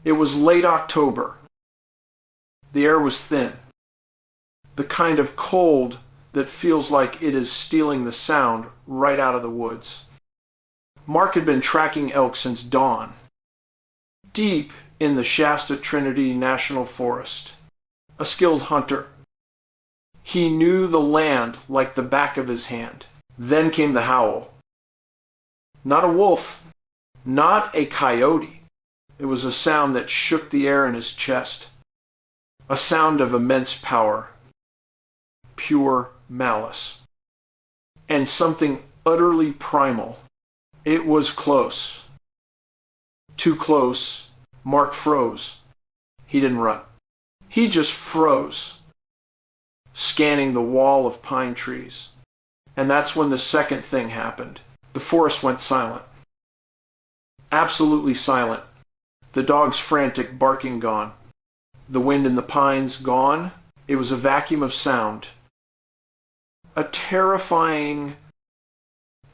It was late October. The air was thin. The kind of cold that feels like it is stealing the sound right out of the woods. Mark had been tracking elk since dawn, deep in the Shasta Trinity National Forest. A skilled hunter. He knew the land like the back of his hand. Then came the howl. Not a wolf, not a coyote. It was a sound that shook the air in his chest. A sound of immense power, pure malice, and something utterly primal. It was close. Too close. Mark froze. He didn't run. He just froze, scanning the wall of pine trees. And that's when the second thing happened. The forest went silent. Absolutely silent. The dog's frantic barking gone. The wind in the pines gone. It was a vacuum of sound. A terrifying,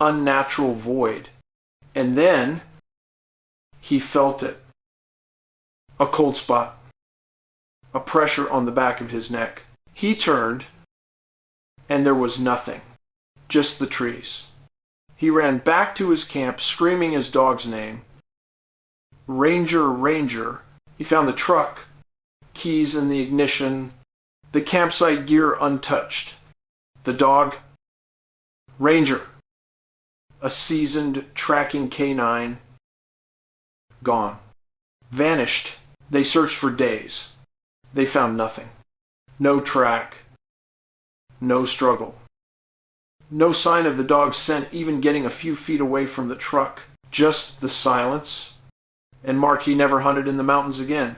unnatural void. And then he felt it. A cold spot. A pressure on the back of his neck. He turned, and there was nothing. Just the trees. He ran back to his camp, screaming his dog's name. Ranger, Ranger. He found the truck, keys in the ignition, the campsite gear untouched. The dog, Ranger, a seasoned tracking canine, gone. Vanished. They searched for days. They found nothing. No track. No struggle. No sign of the dog's scent even getting a few feet away from the truck. Just the silence. And Mark, he never hunted in the mountains again.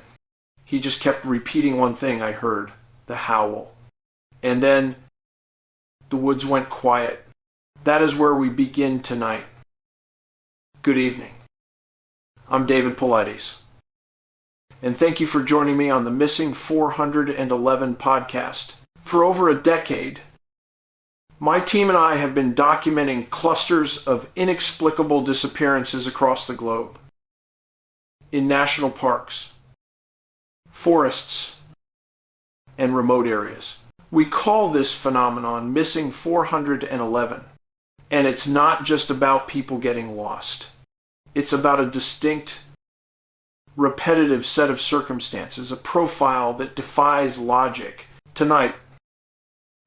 He just kept repeating one thing I heard, the howl. And then the woods went quiet. That is where we begin tonight. Good evening. I'm David Paulides. And thank you for joining me on the Missing 411 podcast. For over a decade, my team and I have been documenting clusters of inexplicable disappearances across the globe. In national parks, forests, and remote areas. We call this phenomenon Missing 411. And it's not just about people getting lost. It's about a distinct, repetitive set of circumstances, a profile that defies logic. Tonight,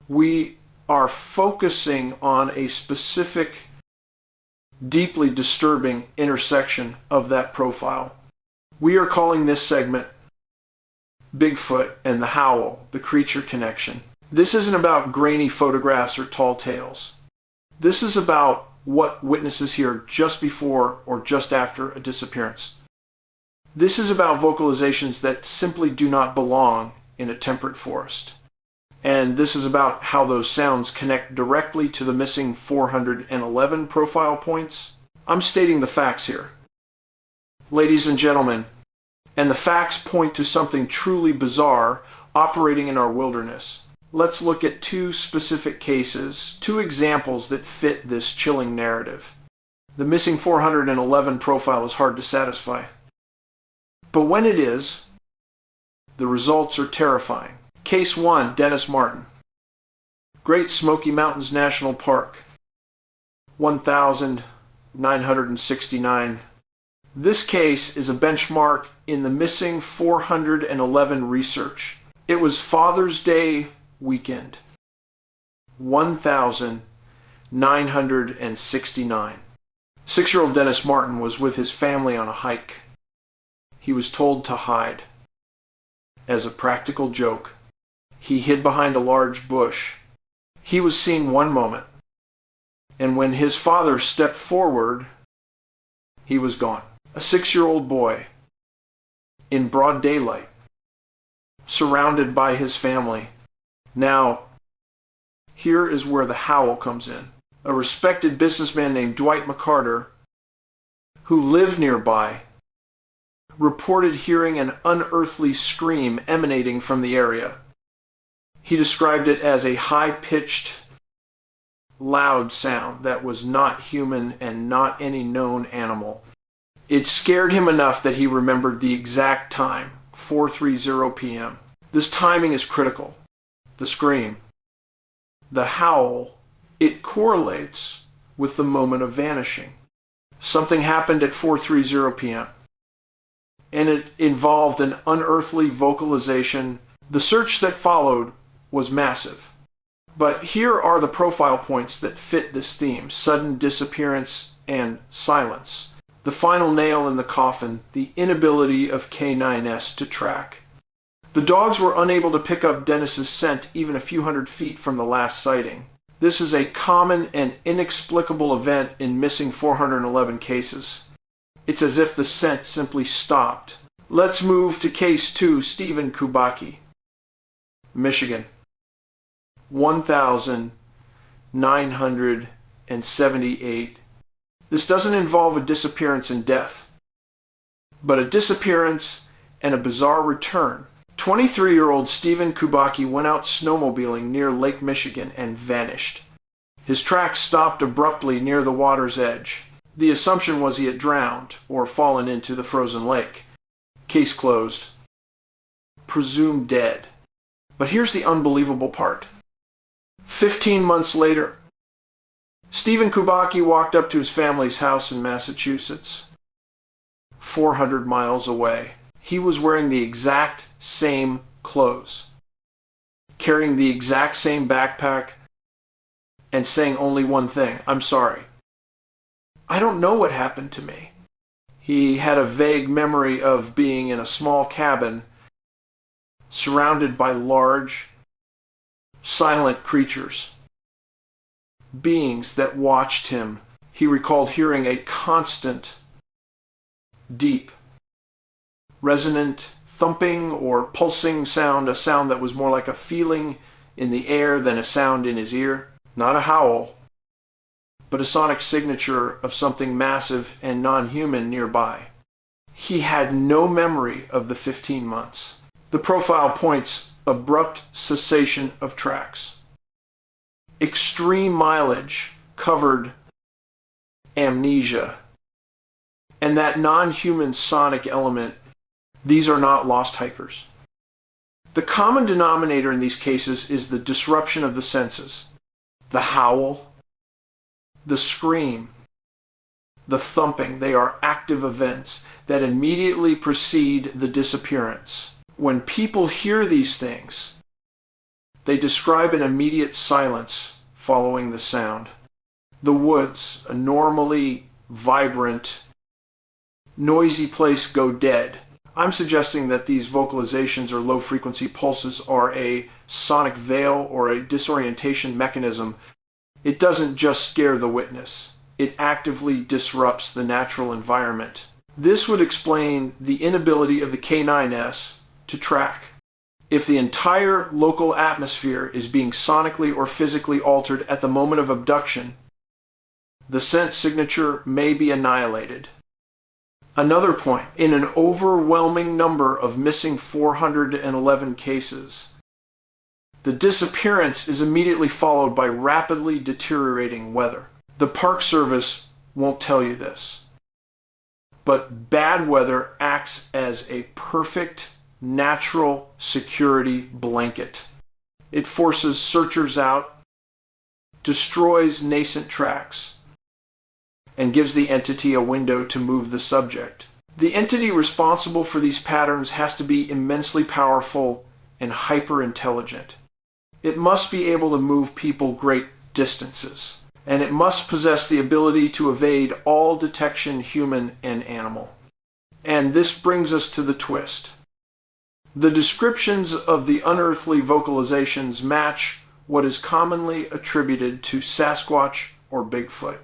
we are focusing on a specific, deeply disturbing intersection of that profile. We are calling this segment Bigfoot and the Howl, the creature connection. This isn't about grainy photographs or tall tales. This is about what witnesses hear just before or just after a disappearance. This is about vocalizations that simply do not belong in a temperate forest. And this is about how those sounds connect directly to the missing 411 profile points. I'm stating the facts here. Ladies and gentlemen, and the facts point to something truly bizarre operating in our wilderness. Let's look at two specific cases, two examples that fit this chilling narrative. The missing 411 profile is hard to satisfy. But when it is, the results are terrifying. Case 1, Dennis Martin. Great Smoky Mountains National Park. 1,969. This case is a benchmark in the missing 411 research. It was Father's Day weekend. 1,969. 6-year-old Dennis Martin was with his family on a hike. He was told to hide. As a practical joke, he hid behind a large bush. He was seen one moment, and when his father stepped forward, he was gone. A 6-year-old boy, in broad daylight, surrounded by his family. Now, here is where the howl comes in. A respected businessman named Dwight McCarter, who lived nearby, reported hearing an unearthly scream emanating from the area. He described it as a high-pitched, loud sound that was not human and not any known animal. It scared him enough that he remembered the exact time, 4:30 p.m. This timing is critical. The scream, the howl, it correlates with the moment of vanishing. Something happened at 4:30 p.m. and it involved an unearthly vocalization. The search that followed was massive. But here are the profile points that fit this theme: sudden disappearance and silence. The final nail in the coffin, the inability of K9S to track. The dogs were unable to pick up Dennis's scent even a few hundred feet from the last sighting. This is a common and inexplicable event in missing 411 cases. It's as if the scent simply stopped. Let's move to case 2, Stephen Kubacki, Michigan. 1,978. This doesn't involve a disappearance and death, but a disappearance and a bizarre return. 23-year-old Stephen Kubacki went out snowmobiling near Lake Michigan and vanished. His tracks stopped abruptly near the water's edge. The assumption was he had drowned or fallen into the frozen lake. Case closed. Presumed dead. But here's the unbelievable part. 15 months later, Stephen Kubacki walked up to his family's house in Massachusetts, 400 miles away. He was wearing the exact same clothes, carrying the exact same backpack, and saying only one thing: "I'm sorry. I don't know what happened to me." He had a vague memory of being in a small cabin surrounded by large, silent creatures, beings that watched him. He recalled hearing a constant, deep, resonant thumping or pulsing sound, a sound that was more like a feeling in the air than a sound in his ear. Not a howl, but a sonic signature of something massive and non-human nearby. He had no memory of the 15 months. The profile points: abrupt cessation of tracks. Extreme mileage covered amnesia. And that non-human sonic element, these are not lost hikers. The common denominator in these cases is the disruption of the senses. The howl, the scream, the thumping, they are active events that immediately precede the disappearance. When people hear these things, they describe an immediate silence following the sound. The woods, a normally vibrant, noisy place, go dead. I'm suggesting that these vocalizations or low-frequency pulses are a sonic veil or a disorientation mechanism. It doesn't just scare the witness. It actively disrupts the natural environment. This would explain the inability of the K9S to track. If the entire local atmosphere is being sonically or physically altered at the moment of abduction, the scent signature may be annihilated. Another point: in an overwhelming number of missing 411 cases, the disappearance is immediately followed by rapidly deteriorating weather. The Park Service won't tell you this, but bad weather acts as a perfect natural security blanket. It forces searchers out, destroys nascent tracks, and gives the entity a window to move the subject. The entity responsible for these patterns has to be immensely powerful and hyper-intelligent. It must be able to move people great distances, and it must possess the ability to evade all detection, human and animal. And this brings us to the twist. The descriptions of the unearthly vocalizations match what is commonly attributed to Sasquatch or Bigfoot.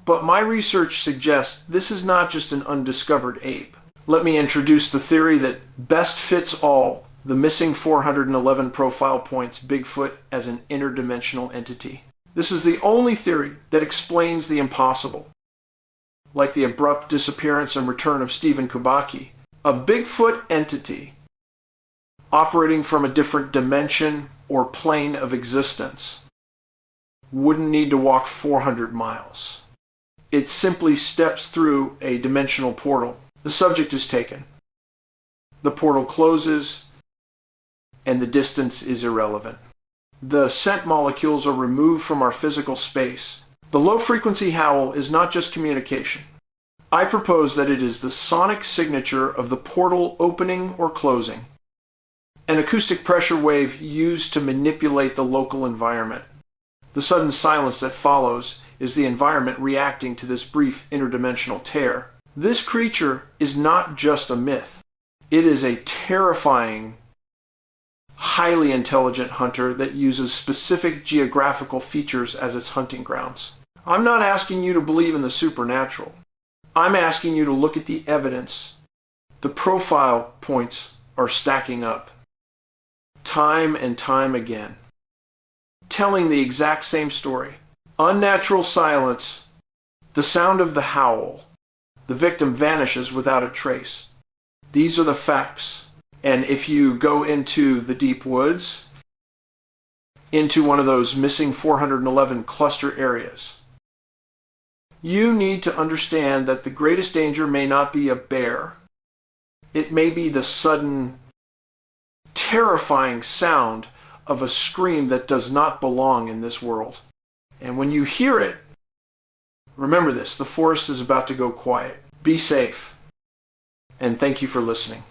But my research suggests this is not just an undiscovered ape. Let me introduce the theory that best fits all: the missing 411 profile points Bigfoot as an interdimensional entity. This is the only theory that explains the impossible. Like the abrupt disappearance and return of Stephen Kubacki, a Bigfoot entity operating from a different dimension or plane of existence wouldn't need to walk 400 miles. It simply steps through a dimensional portal. The subject is taken. The portal closes, and the distance is irrelevant. The scent molecules are removed from our physical space. The low-frequency howl is not just communication. I propose that it is the sonic signature of the portal opening or closing, an acoustic pressure wave used to manipulate the local environment. The sudden silence that follows is the environment reacting to this brief interdimensional tear. This creature is not just a myth. It is a terrifying, highly intelligent hunter that uses specific geographical features as its hunting grounds. I'm not asking you to believe in the supernatural. I'm asking you to look at the evidence. The profile points are stacking up, time and time again, telling the exact same story. Unnatural silence, the sound of the howl. The victim vanishes without a trace. These are the facts. And if you go into the deep woods, into one of those missing 411 cluster areas, you need to understand that the greatest danger may not be a bear. It may be the sudden, terrifying sound of a scream that does not belong in this world. And when you hear it, remember this: the forest is about to go quiet. Be safe, and thank you for listening.